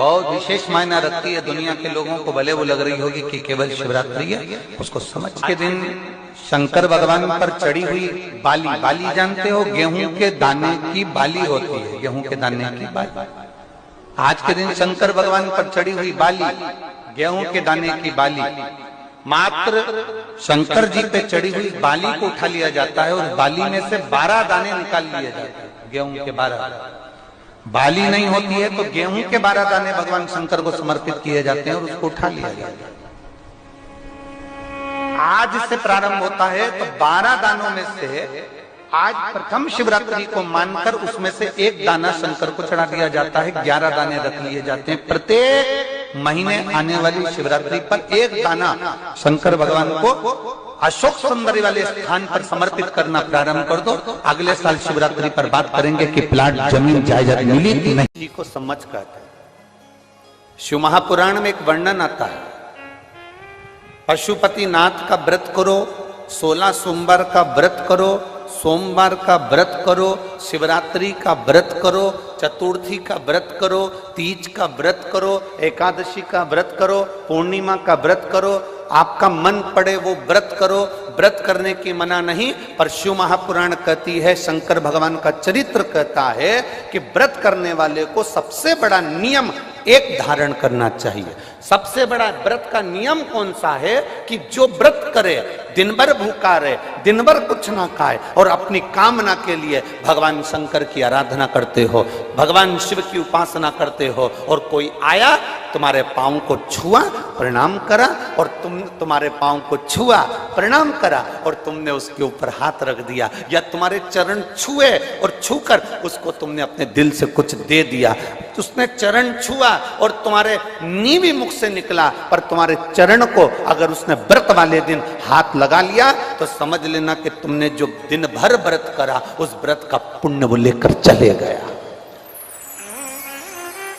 बहुत विशेष मायना रखती है। दुनिया के लोगों को भले वो लग रही होगी कि केवल शिवरात्रि है, उसको समझ के दिन शंकर भगवान पर चढ़ी हुई बाली, बाली जानते हो, गेहूं के दाने की बाली होती है, गेहूं के दाने की बाली। आज के दिन शंकर भगवान पर चढ़ी हुई बाली, गेहूं के दाने की बाली, मात्र शंकर जी पे चढ़ी हुई बाली को उठा लिया जाता है और बाली में से 12 दाने निकाल लिए जाते हैं। गेहूं के 12 बाली नहीं होती है तो गेहूं के 12 दाने भगवान शंकर को समर्पित किए जाते हैं और उसको उठा लिया जाता है। आज से प्रारंभ होता है तो 12 दानों में से आज प्रथम शिवरात्रि को मानकर उसमें से एक दाना शंकर को चढ़ा दिया जाता है। 11 दाने रख लिए जाते हैं। प्रत्येक महीने आने वाली शिवरात्रि पर एक दाना शंकर भगवान को अशोक सुंदरी वाले स्थान पर समर्पित करना प्रारंभ कर दो। अगले साल शिवरात्रि पर बात करेंगे कि प्लाट जमीन जायदाद मिली कि नहीं। को समझ कर शिव महापुराण में एक वर्णन आता है, पशुपति नाथ का व्रत करो, 16 सोमवार का व्रत करो, सोमवार का व्रत करो, शिवरात्रि का व्रत करो, चतुर्थी का व्रत करो, तीज का व्रत करो, एकादशी का व्रत करो, पूर्णिमा का व्रत करो, आपका मन पड़े वो व्रत करो। व्रत करने की मना नहीं, पर शिव महापुराण कहती है, शंकर भगवान का चरित्र कहता है कि व्रत करने वाले को सबसे बड़ा नियम एक धारण करना चाहिए। सबसे बड़ा व्रत का नियम कौन सा है कि जो व्रत करे, दिन भर भूखा रहे, दिन भर कुछ ना खाए और अपनी कामना के लिए भगवान शंकर की आराधना करते हो, भगवान शिव की उपासना करते हो, और कोई आया तुम्हारे पांव को छुआ, प्रणाम करा, और तुम्हारे पांव को छुआ, प्रणाम करा, और तुमने उसके ऊपर हाथ रख दिया, या तुम्हारे चरण छुए और छूकर उसको तुमने अपने दिल से कुछ दे दिया। उसने चरण छुआ और तुम्हारे नीवी मुख से निकला, पर तुम्हारे चरण को अगर उसने व्रत वाले दिन हाथ लगा लिया तो समझ लेना कि तुमने जो दिन भर व्रत करा उस व्रत का पुण्य वो लेकर चले गया।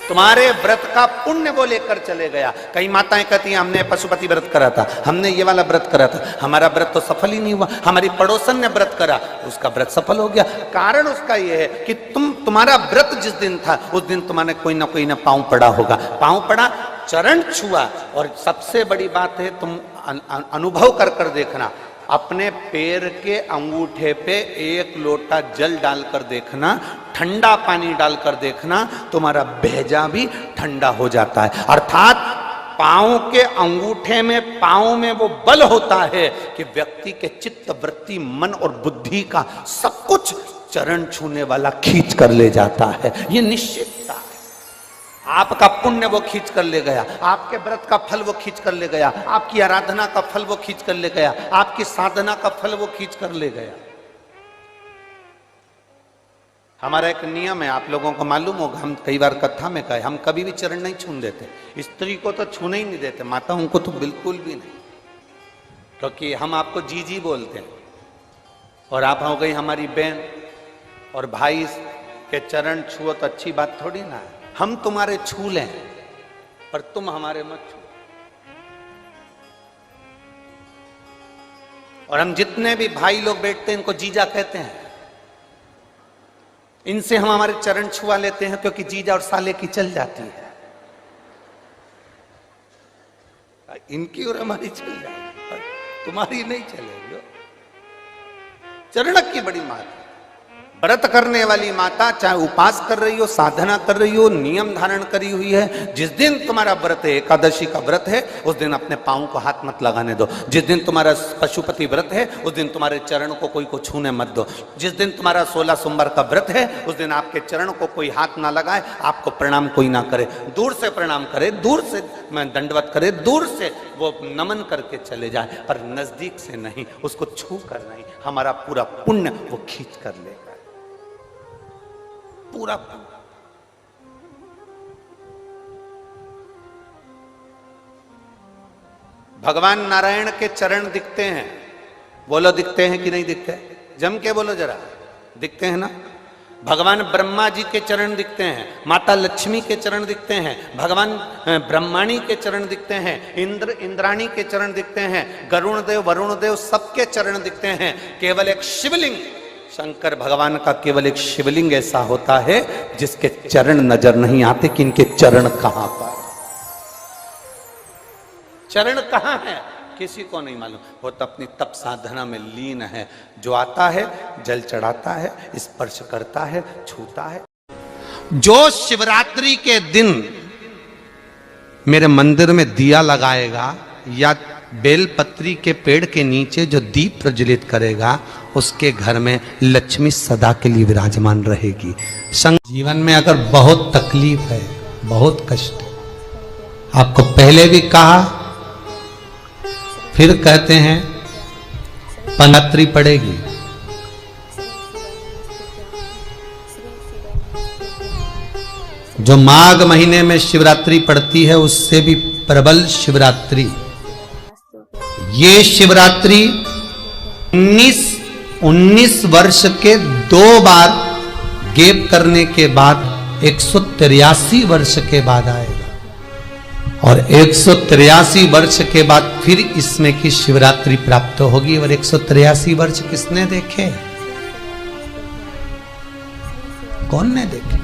तुम्हारे व्रत का पुण्य वो लेकर चले गया। कई माताएं कहती हैं हमने पशुपति व्रत करा था, हमने ये वाला व्रत करा था, हमारा व्रत तो सफल ही नहीं हुआ, हमारी पड़ोसन ने व्रत करा, उसका व्रत सफल हो गया। कारण उसका ये है कि तुम्हारा व्रत जिस दिन था उस दिन तुम्हारे कोई ना पांव पड़ा होगा, पांव पड़ा, चरण छुआ, और सबसे बड़ी बात है तुम अनुभव कर देखना, अपने पैर के अंगूठे पे 1 लोटा जल डालकर देखना, ठंडा पानी डालकर देखना, तुम्हारा भेजा भी ठंडा हो जाता है। अर्थात पांव के अंगूठे में, पांव में वो बल होता है कि व्यक्ति के चित्त, वृत्ति, मन और बुद्धि का सब कुछ चरण छूने वाला खींच कर ले जाता है। ये निश्चितता है। आपका पुण्य वो खींच कर ले गया, आपके व्रत का फल वो खींच कर ले गया, आपकी आराधना का फल वो खींच कर ले गया, आपकी साधना का फल वो खींच कर ले गया। हमारा एक नियम है, आप लोगों को मालूम होगा, हम कई बार कथा में कहे, हम कभी भी चरण नहीं छूने देते। स्त्री को तो छूने ही नहीं देते, माताओं को तो बिल्कुल भी नहीं, क्योंकि हम आपको जीजी बोलते हैं और आप हो गई हमारी बहन, और भाई के चरण छुओ तो अच्छी बात थोड़ी ना है। हम तुम्हारे छू लें पर तुम हमारे मत छू। और हम जितने भी भाई लोग बैठते हैं इनको जीजा कहते हैं, इनसे हम हमारे चरण छुआ लेते हैं, क्योंकि जीजा और साले की चल जाती है, इनकी और हमारी चल जाती, तुम्हारी नहीं चलेगी। चरण की बड़ी मात है। व्रत करने वाली माता चाहे उपास कर रही हो, साधना कर रही हो, नियम धारण करी हुई है, जिस दिन तुम्हारा व्रत है, एकादशी का व्रत है, उस दिन अपने पांव को हाथ मत लगाने दो। जिस दिन तुम्हारा पशुपति व्रत है उस दिन तुम्हारे चरण को कोई को छूने मत दो। जिस दिन तुम्हारा 16 सोमवार का व्रत है उस दिन आपके चरण को कोई हाथ ना लगाए, आपको प्रणाम कोई ना करे, दूर से प्रणाम करे, दूर से दंडवत करे, दूर से वो नमन करके चले जाए, पर नजदीक से नहीं, उसको छू कर नहीं। हमारा पूरा पुण्य वो खींच कर लेगा, पूरा। भगवान नारायण के चरण दिखते हैं, बोलो दिखते हैं कि नहीं दिखते? जम के बोलो जरा, दिखते हैं ना? भगवान ब्रह्मा जी के चरण दिखते हैं, माता लक्ष्मी के चरण दिखते हैं, भगवान ब्रह्माणी के चरण दिखते हैं, इंद्राणी के चरण दिखते हैं, गरुण देव, वरुण देव सबके चरण दिखते हैं। केवल एक शिवलिंग शंकर भगवान का केवल एक शिवलिंग ऐसा होता है जिसके चरण नजर नहीं आते कि इनके चरण कहां पर, चरण कहां है किसी को नहीं मालूम। वो तो अपनी तप साधना में लीन है। जो आता है जल चढ़ाता है, स्पर्श करता है, छूता है। जो शिवरात्रि के दिन मेरे मंदिर में दिया लगाएगा या बेलपत्री के पेड़ के नीचे जो दीप प्रज्वलित करेगा, उसके घर में लक्ष्मी सदा के लिए विराजमान रहेगी। जीवन में अगर बहुत तकलीफ है, बहुत कष्ट है, आपको पहले भी कहा फिर कहते हैं, पंगत्री पड़ेगी। जो माघ महीने में शिवरात्रि पड़ती है उससे भी प्रबल शिवरात्रि। ये शिवरात्रि 19 वर्ष के 2 बार गैप करने के बाद 183 वर्ष के बाद आएगा, और 183 वर्ष के बाद फिर इसमें की शिवरात्रि प्राप्त होगी। और 183 वर्ष किसने देखे? कौन ने देखे?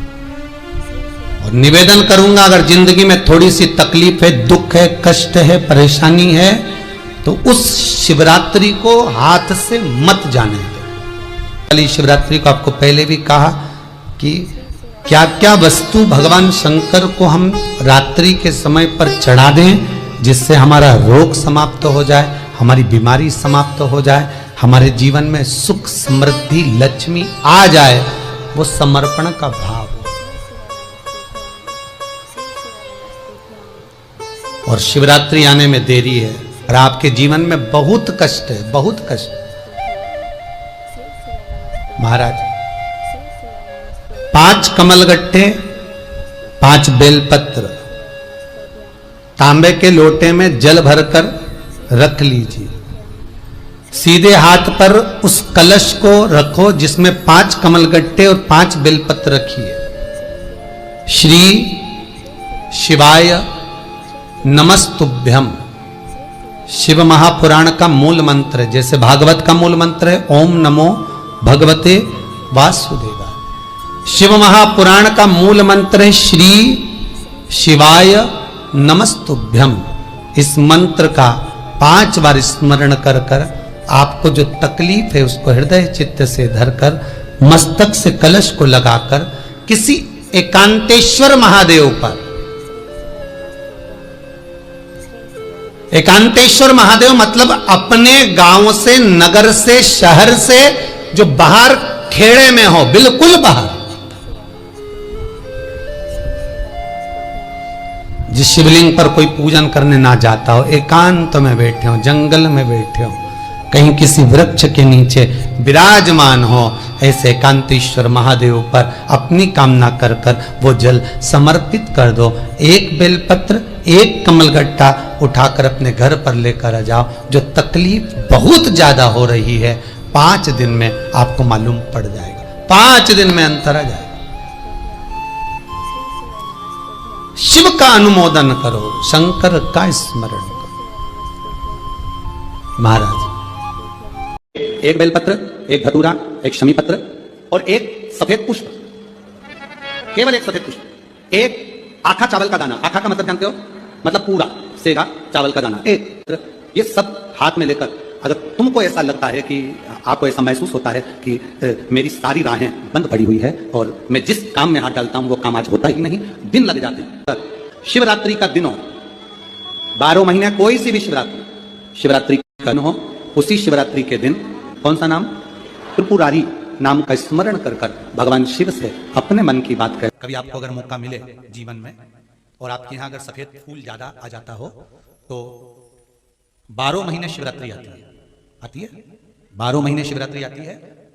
और निवेदन करूंगा, अगर जिंदगी में थोड़ी सी तकलीफ है, दुख है, कष्ट है, परेशानी है, तो उस शिवरात्रि को हाथ से मत जाने दो। कल शिवरात्रि को आपको पहले भी कहा कि क्या क्या वस्तु भगवान शंकर को हम रात्रि के समय पर चढ़ा दें जिससे हमारा रोग समाप्त हो जाए, हमारी बीमारी समाप्त हो जाए, हमारे जीवन में सुख समृद्धि लक्ष्मी आ जाए। वो समर्पण का भाव। और शिवरात्रि आने में देरी है और आपके जीवन में बहुत कष्ट है, बहुत कष्ट। महाराज 5 कमलगट्टे, 5 बेलपत्र तांबे के लोटे में जल भरकर रख लीजिए। सीधे हाथ पर उस कलश को रखो जिसमें 5 कमलगट्टे और 5 बेलपत्र रखिए। श्री शिवाय नमस्तुभ्यम शिव महापुराण का मूल मंत्र है, जैसे भागवत का मूल मंत्र है ओम नमो भगवते वासुदेवाय। शिव महापुराण का मूल मंत्र है श्री शिवाय नमस्तुभ्यम। इस मंत्र का 5 बार स्मरण कर कर आपको जो तकलीफ है उसको हृदय चित्त से धरकर मस्तक से कलश को लगाकर किसी एकांतेश्वर महादेव पर, एकांतेश्वर महादेव मतलब अपने गांव से, नगर से, शहर से जो बाहर खेड़े में हो, बिल्कुल बाहर, जिस शिवलिंग पर कोई पूजन करने ना जाता हो, एकांत में बैठे हो, जंगल में बैठे हो, कहीं किसी वृक्ष के नीचे विराजमान हो, ऐसे एकांतेश्वर महादेव पर अपनी कामना कर कर वो जल समर्पित कर दो। 1 बेलपत्र, 1 कमलगट्टा उठाकर अपने घर पर लेकर आ जाओ। जो तकलीफ बहुत ज्यादा हो रही है 5 दिन में आपको मालूम पड़ जाएगा, 5 दिन में अंतर आ जाएगा। शिव का अनुमोदन करो, शंकर का स्मरण करो। महाराज 1 बेलपत्र, 1 धतूरा, 1 शमी पत्र और 1 सफेद पुष्प, केवल 1 सफेद पुष्प, 1 आखा चावल का दाना। आखा का मतलब जानते हो? मतलब पूरा सेगा चावल का दाना। 1 ये सब हाथ में लेकर, अगर तुमको ऐसा लगता है कि आपको ऐसा महसूस होता है कि मेरी सारी राहें बंद पड़ी हुई है और मैं जिस काम में हाथ डालता हूं वो काम आज होता ही नहीं, दिन लग जाते हैं। शिवरात्रि का दिन हो, 12 महीने कोई सी भी शिवरात्रि का दिन हो, उसी शिवरात्रि के दिन कौन सा नाम? त्रिपुरारी नाम का स्मरण कर कर भगवान शिव से अपने मन की बात कर। कभी आपको अगर मौका मिले जीवन में और आपके यहाँ अगर सफेद फूल ज्यादा आ जाता हो तो 12 महीने शिवरात्रि आती है 12 महीने शिवरात्रि आती है।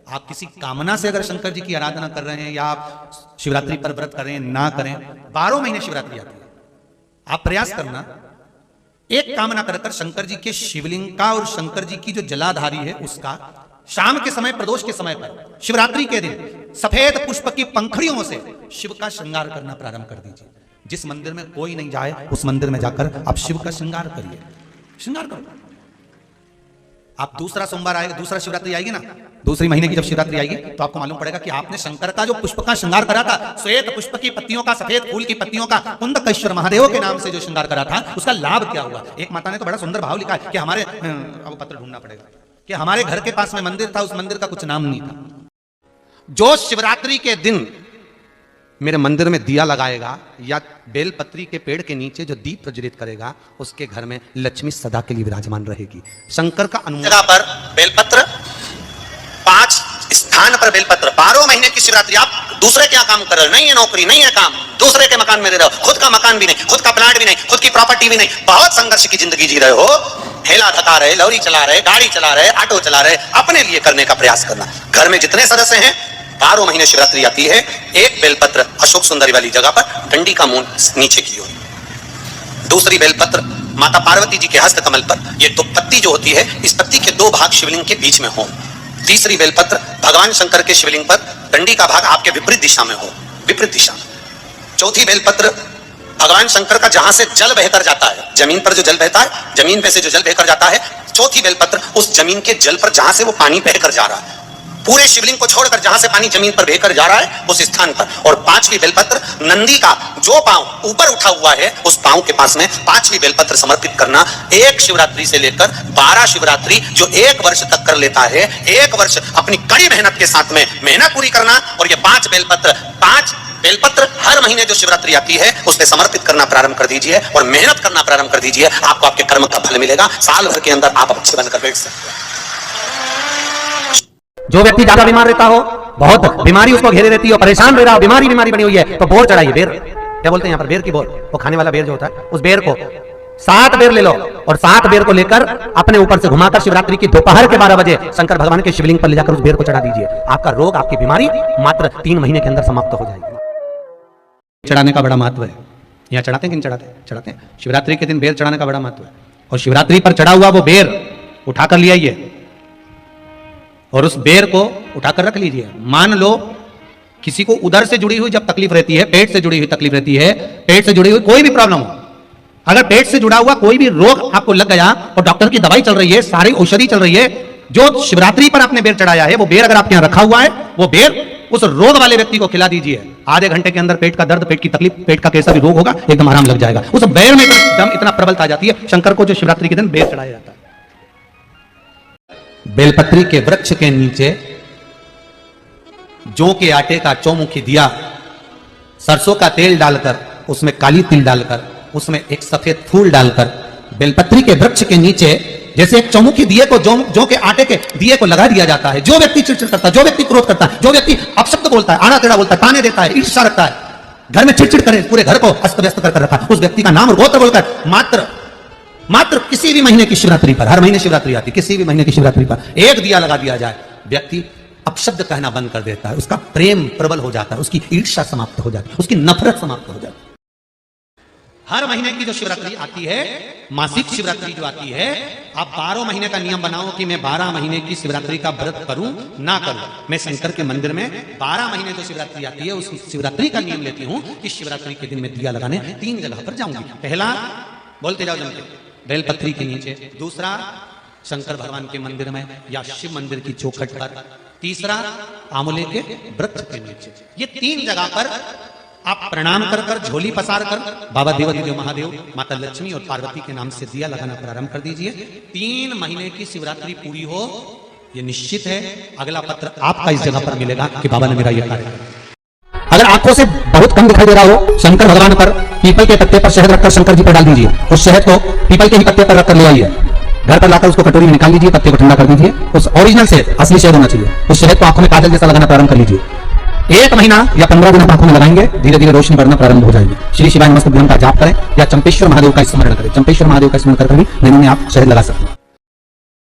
आप किसी कामना से अगर शंकर जी की आराधना कर रहे हैं या आप शिवरात्रि पर व्रत कर रहे हैं, ना करें, 12 महीने शिवरात्रि आती है। आप प्रयास करना, एक कामना कर कर शंकर जी के शिवलिंग का और शंकर जी की जो जलाधारी है उसका शाम के समय, प्रदोष के समय पर, शिवरात्रि के दिन सफेद पुष्प की पंखड़ियों से शिव का श्रृंगार करना प्रारंभ कर दीजिए। जिस मंदिर में कोई नहीं जाए उस मंदिर में जाकर आप शिव का श्रृंगार करिए, श्रृंगार करो। आप दूसरा सोमवार आएगा, दूसरा शिवरात्रि आएगी ना, दूसरी महीने की जब शिवरात्रि आएगी तो आपको मालूम पड़ेगा कि आपने शंकर का जो पुष्प का श्रृंगार करा था, श्वेत पुष्प की पत्तियों का, सफेद फूल की पत्तियों का, कुंदकेश्वर महादेव के नाम से जो श्रृंगार करा था, उसका लाभ क्या हुआ। एक माता ने तो बड़ा सुंदर भाव लिखा है कि हमारे, अब पत्र ढूंढना पड़ेगा, कि हमारे घर के पास में मंदिर था, उस मंदिर का कुछ नाम नहीं था। जो शिवरात्रि के दिन मेरे मंदिर में दिया लगाएगा या बेलपत्री के पेड़ के नीचे जो दीप प्रज्वलित करेगा, उसके घर में लक्ष्मी सदा के लिए विराजमान रहेगी। शंकर का अनुमोदन। जगह पर बेलपत्र, 5 स्थान पर बेलपत्र, 12 महीने की शिवरात्रि। आप दूसरे क्या काम कर रहे हो, नहीं है नौकरी, नहीं है काम, दूसरे के मकान में रह रहे हो, खुद का मकान भी नहीं, खुद का प्लाट भी नहीं, खुद की प्रॉपर्टी भी नहीं, बहुत संघर्ष की जिंदगी जी रहे हो, ठेला धका रहे, लौरी चला रहे, गाड़ी चला रहे, ऑटो चला रहे, अपने लिए करने का प्रयास करना। घर में जितने सदस्य हैं, 12 महीने शिवरात्रि आती है, एक बेलपत्र अशोक सुंदरी वाली जगह पर, डंडी का मुंह नीचे की ओर। दूसरी बेलपत्र माता पार्वती जी के हस्त कमल पर, ये तो पत्ती जो होती है, इस पत्ती के 2 भाग शिवलिंग के बीच में हो। तीसरी बेलपत्र भगवान शंकर के शिवलिंग पर, डंडी का भाग आपके विपरीत दिशा में हो, विपरीत दिशा। चौथी बेलपत्र भगवान शंकर का जहां से जल बहकर जाता है, जमीन पर जो जल बहता है, जमीन पे से जो जल बहकर जाता है, चौथी बेलपत्र उस जमीन के जल पर जहां से वो पानी बहकर जा रहा है, पूरे शिवलिंग को छोड़कर जहां से पानी जमीन पर बहकर जा रहा है, उस स्थान पर। और 5वीं बेलपत्र नंदी का जो पांव ऊपर उठा हुआ है, उस पांव के पास में 5वीं बेलपत्र समर्पित करना। एक शिवरात्रि से लेकर 12 शिवरात्रि जो 1 वर्ष तक कर लेता है, 1 वर्ष अपनी कड़ी मेहनत के साथ में मेहनत पूरी करना। और ये 5 बेलपत्र हर महीने जो शिवरात्रि आती है, उसमें समर्पित करना प्रारंभ कर दीजिए और मेहनत करना प्रारंभ कर दीजिए। आपको आपके कर्म का फल मिलेगा। साल भर के अंदर आप अच्छे बनकर बैठ सकते हैं। जो व्यक्ति ज्यादा बीमार रहता हो, बहुत बीमारी उसको घेरे रहती हो, परेशान रह रहा हो, बीमारी बनी हुई है, तो बोर चढ़ाइए। बेर क्या बोलते हैं यहाँ पर, बेर की बोर, वो खाने वाला बेर जो होता है, उस बेर को 7 बेर ले लो और 7 बेर को लेकर अपने ऊपर से घुमाकर शिवरात्रि की दोपहर के 12 बजे शंकर भगवान के शिवलिंग पर ले जाकर उस बेर को चढ़ा दीजिए। आपका रोग, आपकी बीमारी मात्र 3 महीने के अंदर समाप्त हो जाएगी। चढ़ाने का बड़ा महत्व है। यहाँ चढ़ाते हैं कि नहीं चढ़ाते हैं। शिवरात्रि के दिन बेर चढ़ाने का बड़ा महत्व है। और शिवरात्रि पर चढ़ा हुआ वो बेर उठाकर ले आइए और उस बेर को उठाकर रख लीजिए। मान लो किसी को उधर से जुड़ी हुई जब तकलीफ रहती है, पेट से जुड़ी हुई तकलीफ रहती है, पेट से जुड़ी हुई कोई भी प्रॉब्लम हो, अगर पेट से जुड़ा हुआ कोई भी रोग आपको लग गया और डॉक्टर की दवाई चल रही है, सारी औषधि चल रही है, जो शिवरात्रि पर आपने बेर चढ़ाया है, वो बेर अगर आपके यहां रखा हुआ है, वो बेर उस रोग वाले व्यक्ति को खिला दीजिए। आधे घंटे के अंदर पेट का दर्द, पेट की तकलीफ, पेट का कैसा भी रोग होगा, एकदम आराम लग जाएगा। उस बेर में दम इतना प्रबलता आ जाती है शंकर को, जो शिवरात्रि के दिन बेर चढ़ाया जाता है। बेलपत्री के वृक्ष के नीचे जौ के आटे का चौमुखी दिया, सरसों का तेल डालकर, उसमें काली तिल डालकर, उसमें एक सफेद फूल डालकर, बेलपत्री के वृक्ष के नीचे जैसे एक चौमुखी दिए को, जौ के आटे के दिए को लगा दिया जाता है। जो व्यक्ति चिड़चिड़ करता है, जो व्यक्ति क्रोध करता है, जो व्यक्ति अपशब्द बोलता है, आड़ा टेढ़ा बोलता है, ताने देता है, ईर्ष्या रखता है, घर में चिड़चिड़ करे, पूरे घर को अस्त व्यस्त कर रखा है, उस व्यक्ति का नाम और गोत्र बोलकर मात्र किसी भी महीने की शिवरात्रि पर, हर महीने शिवरात्रि आती, किसी भी महीने की शिवरात्रि पर एक दिया लगा दिया जाए, व्यक्ति अपशब्द कहना बंद कर देता है, उसका प्रेम प्रबल हो जाता है, उसकी ईर्ष्या समाप्त हो जाती है, उसकी नफरत समाप्त हो जाती है। हर महीने की जो शिवरात्रि आती है, मासिक शिवरात्रि जो आती है, आप 12 महीने का नियम बनाओ कि मैं 12 महीने की शिवरात्रि का व्रत करूं ना करूं। मैं शंकर के मंदिर में 12 महीने जो शिवरात्रि आती है, उस शिवरात्रि का नियम लेती हूं कि शिवरात्रि के दिन में दिया लगाने 3 जगह पर जाऊंगी। पहला, बोलते जाओ जमके, बेलपत्री के नीचे। दूसरा, शंकर भगवान के मंदिर में या शिव मंदिर की चौखट पर। तीसरा, आंवले के वृक्ष के नीचे। ये 3 जगह पर आप प्रणाम कर कर, झोली पसार कर बाबा देवाधिदेव महादेव, माता लक्ष्मी और पार्वती के नाम से दिया लगाना प्रारंभ कर दीजिए। 3 महीने की शिवरात्रि पूरी हो, ये निश्चित है अगला पत्र आपका इस जगह पर मिलेगा कि बाबा ने मेरा यह कार्य किया। अगर आंखों से बहुत कम दिखाई दे रहा हो, शंकर भगवान पर पीपल के पत्ते पर शहद रखकर शंकर जी पर डाल दीजिए। उस शहद को पीपल के ही पत्ते पर रखकर ले आइए, घर पर लाकर उसको कटोरी में निकाल लीजिए, पत्ते को ठंडा कर दीजिए। उस ओरिजिनल शहद, असली शहद होना चाहिए। उस शहद को आंखों में काजल जैसा लगाना प्रारंभ कर लीजिए। 1 महीना या 15 दिन आंखों में लगाएंगे, धीरे धीरे रोशनी बढ़ना प्रारंभ हो जाएगी। श्री शिवाय नमस्तुभ्यं का जाप करें या चंपेश्वर महादेव का स्मरण करें। चंपेश्वर महादेव का स्मरण करके भी नैनों में आप शहद लगा सकते हैं।